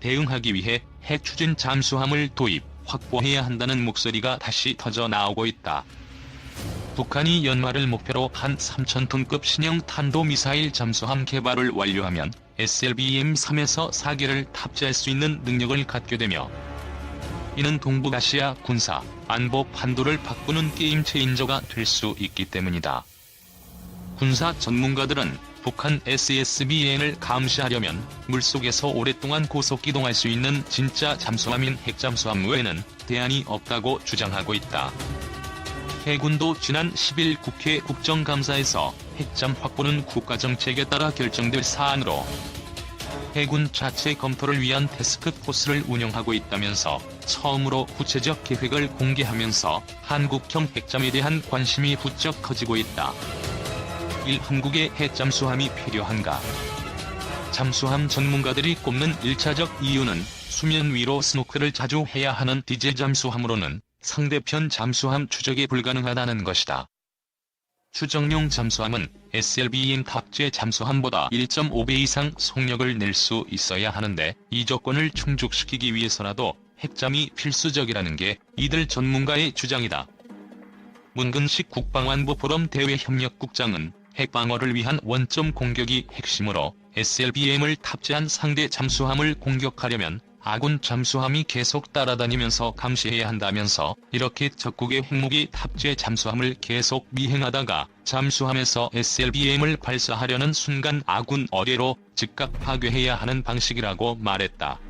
대응하기 위해 핵 추진 잠수함을 도입, 확보해야 한다는 목소리가 다시 터져 나오고 있다. 북한이 연말을 목표로 한 3,000톤급 신형 탄도미사일 잠수함 개발을 완료하면 SLBM-3에서 4개를 탑재할 수 있는 능력을 갖게 되며 이는 동북아시아 군사, 안보 판도를 바꾸는 게임 체인저가 될 수 있기 때문이다. 군사 전문가들은 북한 SSBN을 감시하려면 물속에서 오랫동안 고속기동할 수 있는 진짜 잠수함인 핵잠수함 외에는 대안이 없다고 주장하고 있다. 해군도 지난 10일 국회 국정감사에서 핵잠 확보는 국가정책에 따라 결정될 사안으로 해군 자체 검토를 위한 태스크포스를 운영하고 있다면서 처음으로 구체적 계획을 공개하면서 한국형 핵잠에 대한 관심이 부쩍 커지고 있다. 한국의 핵잠수함이 필요한가? 잠수함 전문가들이 꼽는 1차적 이유는 수면 위로 스노클을 자주 해야 하는 디젤 잠수함으로는 상대편 잠수함 추적이 불가능하다는 것이다. 추적용 잠수함은 SLBM 탑재 잠수함보다 1.5배 이상 속력을 낼 수 있어야 하는데 이 조건을 충족시키기 위해서라도 핵잠이 필수적이라는 게 이들 전문가의 주장이다. 문근식 국방안보 포럼 대외협력국장은 핵방어를 위한 원점 공격이 핵심으로 SLBM을 탑재한 상대 잠수함을 공격하려면 아군 잠수함이 계속 따라다니면서 감시해야 한다면서 이렇게 적국의 핵무기 탑재 잠수함을 계속 미행하다가 잠수함에서 SLBM을 발사하려는 순간 아군 어뢰로 즉각 파괴해야 하는 방식이라고 말했다.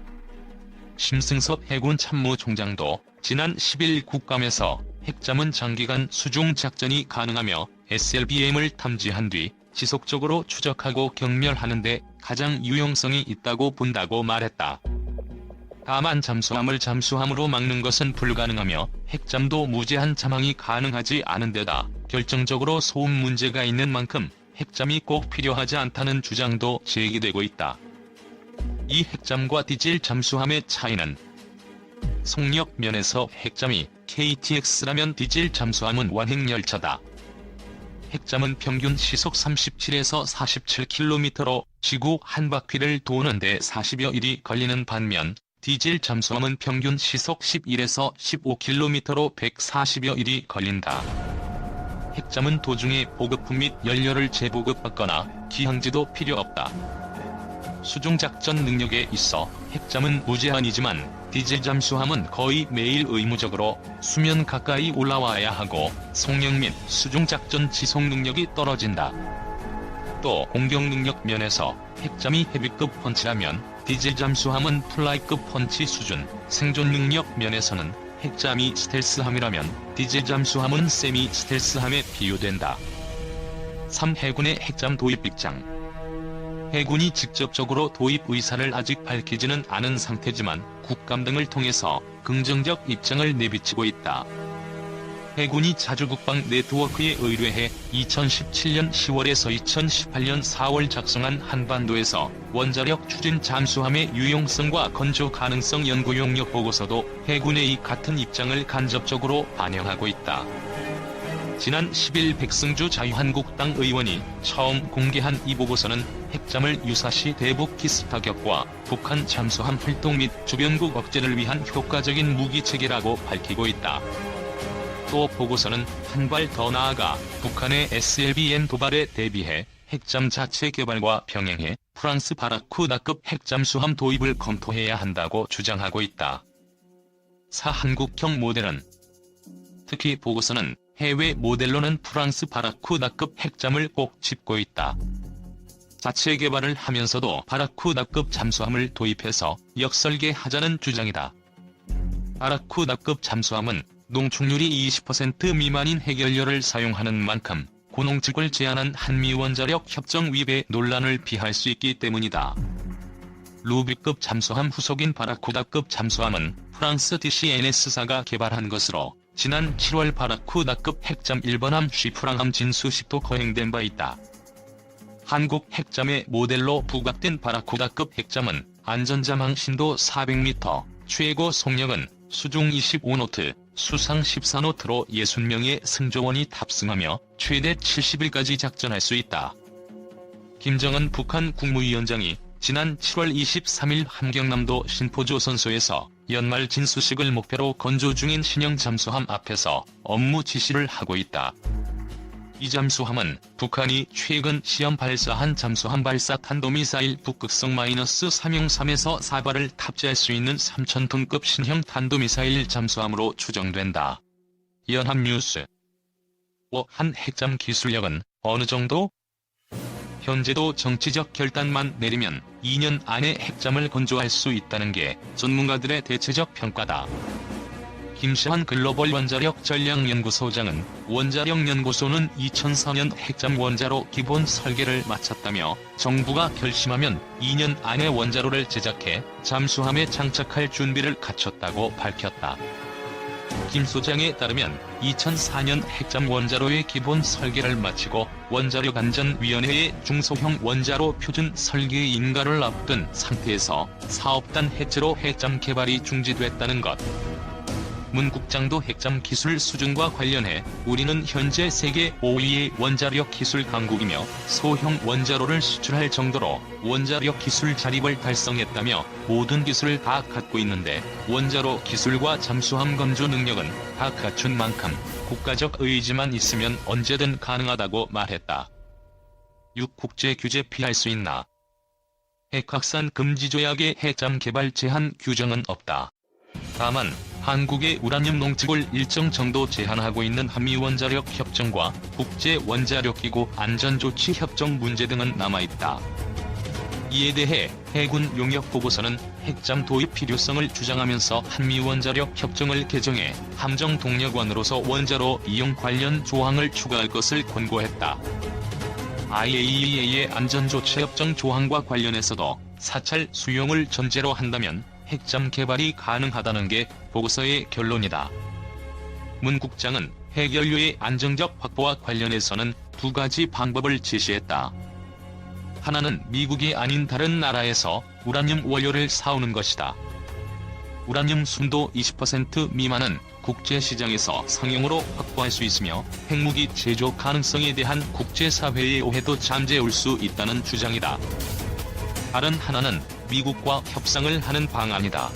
심승섭 해군 참모총장도 지난 10일 국감에서 핵잠은 장기간 수중 작전이 가능하며 SLBM을 탐지한 뒤 지속적으로 추적하고 경멸하는 데 가장 유용성이 있다고 본다고 말했다. 다만 잠수함을 잠수함으로 막는 것은 불가능하며 핵잠도 무제한 잠항이 가능하지 않은 데다 결정적으로 소음 문제가 있는 만큼 핵잠이 꼭 필요하지 않다는 주장도 제기되고 있다. 이 핵잠과 디젤 잠수함의 차이는 속력 면에서 핵잠이 KTX라면 디젤 잠수함은 완행열차다. 핵잠은 평균 시속 37에서 47km로 지구 한 바퀴를 도는데 40여 일이 걸리는 반면 디젤 잠수함은 평균 시속 11에서 15km로 140여 일이 걸린다. 핵잠은 도중에 보급품 및 연료를 재보급받거나 기항지도 필요 없다. 수중작전 능력에 있어 핵잠은 무제한이지만 디젤 잠수함은 거의 매일 의무적으로 수면 가까이 올라와야 하고 속력 및 수중작전 지속 능력이 떨어진다. 또 공격 능력 면에서 핵잠이 헤비급 펀치라면 디젤 잠수함은 플라이급 펀치 수준, 생존 능력 면에서는 핵잠이 스텔스함이라면 디젤 잠수함은 세미 스텔스함에 비유된다. 3. 해군의 핵잠 도입 입장. 해군이 직접적으로 도입 의사를 아직 밝히지는 않은 상태지만 국감 등을 통해서 긍정적 입장을 내비치고 있다. 해군이 자주국방 네트워크에 의뢰해 2017년 10월에서 2018년 4월 작성한 한반도에서 원자력 추진 잠수함의 유용성과 건조 가능성 연구 용역 보고서도 해군의 이 같은 입장을 간접적으로 반영하고 있다. 지난 10일 백승주 자유한국당 의원이 처음 공개한 이 보고서는 핵잠을 유사시 대북 기습타격과 북한 잠수함 활동 및 주변국 억제를 위한 효과적인 무기체계라고 밝히고 있다. 또 보고서는 한 발 더 나아가 북한의 SLBM 도발에 대비해 핵잠 자체 개발과 병행해 프랑스 바라쿠다급 핵잠수함 도입을 검토해야 한다고 주장하고 있다. 4. 한국형 모델은 특히 보고서는 해외 모델로는 프랑스 바라쿠다급 핵잠을 꼭 짚고 있다. 자체 개발을 하면서도 바라쿠다급 잠수함을 도입해서 역설계하자는 주장이다. 바라쿠다급 잠수함은 농축률이 20% 미만인 핵연료를 사용하는 만큼 고농축을 제한한 한미 원자력 협정 위배 논란을 피할 수 있기 때문이다. 루비급 잠수함 후속인 바라쿠다급 잠수함은 프랑스 DCNS사가 개발한 것으로 지난 7월 바라쿠다급 핵잠 1번함 쉬프랑함 진수식도 거행된 바 있다. 한국 핵잠의 모델로 부각된 바라쿠다급 핵잠은 안전잠항 신도 400m, 최고 속력은 수중 25노트, 수상 14노트로 60명의 승조원이 탑승하며 최대 70일까지 작전할 수 있다. 김정은 북한 국무위원장이 지난 7월 23일 함경남도 신포조선소에서 연말 진수식을 목표로 건조 중인 신형 잠수함 앞에서 업무 지시를 하고 있다. 이 잠수함은 북한이 최근 시험 발사한 잠수함 발사 탄도미사일 북극성 -303에서 4발을 탑재할 수 있는 3000톤급 신형 탄도미사일 잠수함으로 추정된다. 연합뉴스. 한 핵잠 기술력은 어느 정도? 현재도 정치적 결단만 내리면 2년 안에 핵잠을 건조할 수 있다는 게 전문가들의 대체적 평가다. 김시환 글로벌 원자력 전략연구소장은 원자력연구소는 2004년 핵잠 원자로 기본 설계를 마쳤다며 정부가 결심하면 2년 안에 원자로를 제작해 잠수함에 장착할 준비를 갖췄다고 밝혔다. 김 소장에 따르면 2004년 핵잠 원자로의 기본 설계를 마치고 원자력안전위원회의 중소형 원자로 표준 설계 인가를 앞둔 상태에서 사업단 해체로 핵잠 개발이 중지됐다는 것. 문 국장도 핵잠 기술 수준과 관련해 우리는 현재 세계 5위의 원자력 기술 강국이며 소형 원자로를 수출할 정도로 원자력 기술 자립을 달성했다며 모든 기술을 다 갖고 있는데 원자로 기술과 잠수함 건조 능력은 다 갖춘 만큼 국가적 의지만 있으면 언제든 가능하다고 말했다. 6. 국제 규제 피할 수 있나? 핵 확산 금지 조약의 핵잠 개발 제한 규정은 없다. 다만 한국의 우라늄 농축을 일정 정도 제한하고 있는 한미원자력 협정과 국제원자력기구 안전조치 협정 문제 등은 남아있다. 이에 대해 해군 용역 보고서는 핵잠 도입 필요성을 주장하면서 한미원자력 협정을 개정해 함정 동력원으로서 원자로 이용 관련 조항을 추가할 것을 권고했다. IAEA의 안전조치 협정 조항과 관련해서도 사찰 수용을 전제로 한다면 핵잠 개발이 가능하다는 게 보고서의 결론이다. 문 국장은 핵연료의 안정적 확보와 관련해서는 두 가지 방법을 제시했다. 하나는 미국이 아닌 다른 나라에서 우라늄 원료를 사오는 것이다. 우라늄 순도 20% 미만은 국제시장에서 상용으로 확보할 수 있으며 핵무기 제조 가능성에 대한 국제사회의 오해도 잠재울 수 있다는 주장이다. 다른 하나는 미국과 협상을 하는 방안이다.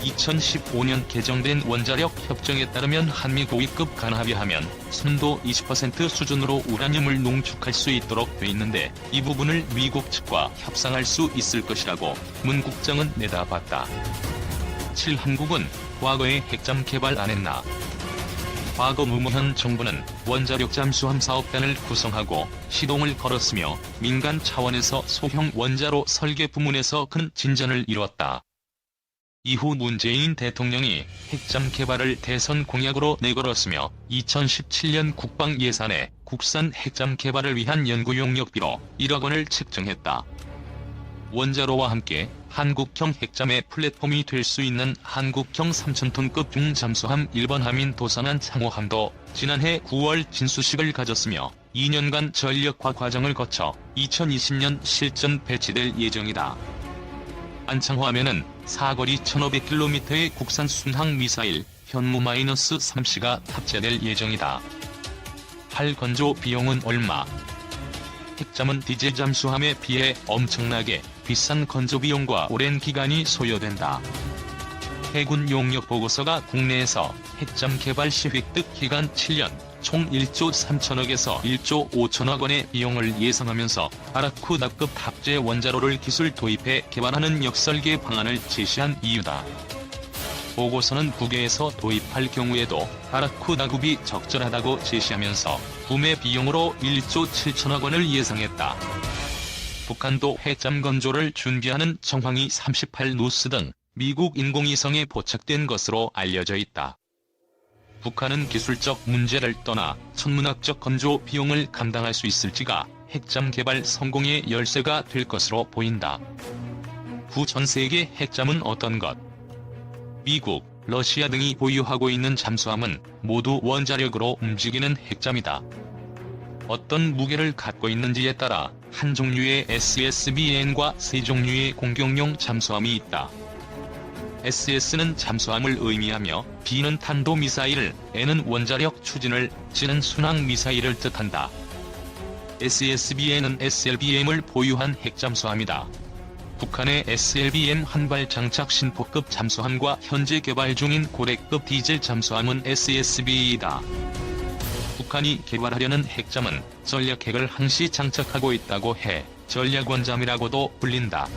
2015년 개정된 원자력 협정에 따르면 한미 고위급 간합의하면 순도 20% 수준으로 우라늄을 농축할 수 있도록 돼 있는데 이 부분을 미국 측과 협상할 수 있을 것이라고 문 국장은 내다봤다. 7. 한국은 과거에 핵잠 개발 안 했나? 과거 노무현 정부는 원자력 잠수함 사업단을 구성하고 시동을 걸었으며 민간 차원에서 소형 원자로 설계 부문에서 큰 진전을 이뤘다. 이후 문재인 대통령이 핵잠 개발을 대선 공약으로 내걸었으며 2017년 국방 예산에 국산 핵잠 개발을 위한 연구용역비로 1억 원을 책정했다. 원자로와 함께 한국형 핵잠의 플랫폼이 될 수 있는 한국형 3000톤급 중잠수함 1번 함인 도산한 창호함도 지난해 9월 진수식을 가졌으며 2년간 전력화 과정을 거쳐 2020년 실전 배치될 예정이다. 안창호함에는 사거리 1500km의 국산 순항 미사일 현무-3C가 탑재될 예정이다. 팔 건조 비용은 얼마? 핵잠은 디젤 잠수함에 비해 엄청나게 비싼 건조 비용과 오랜 기간이 소요된다. 해군 용역 보고서가 국내에서 핵잠 개발 시 획득 기간 7년, 총 1조 3천억에서 1조 5천억 원의 비용을 예상하면서 아라쿠다급 탑재 원자로를 기술 도입해 개발하는 역설계 방안을 제시한 이유다. 보고서는 국외에서 도입할 경우에도 아라쿠다급이 적절하다고 제시하면서 구매 비용으로 1조 7천억 원을 예상했다. 북한도 핵잠 건조를 준비하는 정황이 38노스 등 미국 인공위성에 포착된 것으로 알려져 있다. 북한은 기술적 문제를 떠나 천문학적 건조 비용을 감당할 수 있을지가 핵잠 개발 성공의 열쇠가 될 것으로 보인다. 후 전 세계 핵잠은 어떤 것? 미국, 러시아 등이 보유하고 있는 잠수함은 모두 원자력으로 움직이는 핵잠이다. 어떤 무게를 갖고 있는지에 따라 한 종류의 SSBN과 세 종류의 공격용 잠수함이 있다. SS는 잠수함을 의미하며 B는 탄도미사일을, N은 원자력 추진을, G는 순항미사일을 뜻한다. SSBN은 SLBM을 보유한 핵잠수함이다. 북한의 SLBM 한발 장착 신포급 잠수함과 현재 개발 중인 고래급 디젤 잠수함은 SSB이다. 북한이 개발하려는 핵잠은 전략핵을 항시 장착하고 있다고 해 전략원잠이라고도 불린다.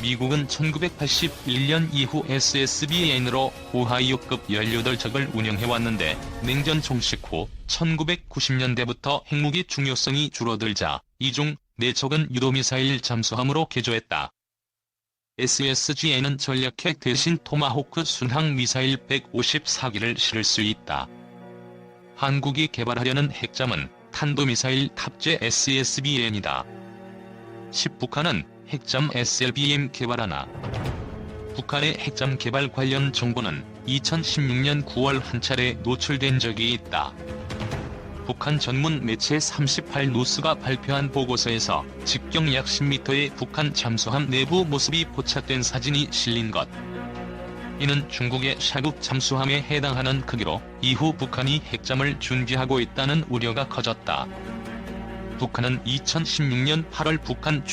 미국은 1981년 이후 SSBN으로 오하이오급 18척을 운영해왔는데 냉전 종식 후 1990년대부터 핵무기 중요성이 줄어들자 이 중 4척은 유도미사일 잠수함으로 개조했다. SSGN은 전략핵 대신 토마호크 순항미사일 154기를 실을 수 있다. 한국이 개발하려는 핵잠은 탄도미사일 탑재 SSBN이다. 10. 북한은 핵잠 SLBM 개발하나. 북한의 핵잠 개발 관련 정보는 2016년 9월 한 차례 노출된 적이 있다. 북한 전문 매체 38뉴스가 발표한 보고서에서 직경 약 10m의 북한 잠수함 내부 모습이 포착된 사진이 실린 것. 이는 중국의 샤급 잠수함에 해당하는 크기로 이후 북한이 핵잠을 준비하고 있다는 우려가 커졌다. 북한은 2016년 8월 북한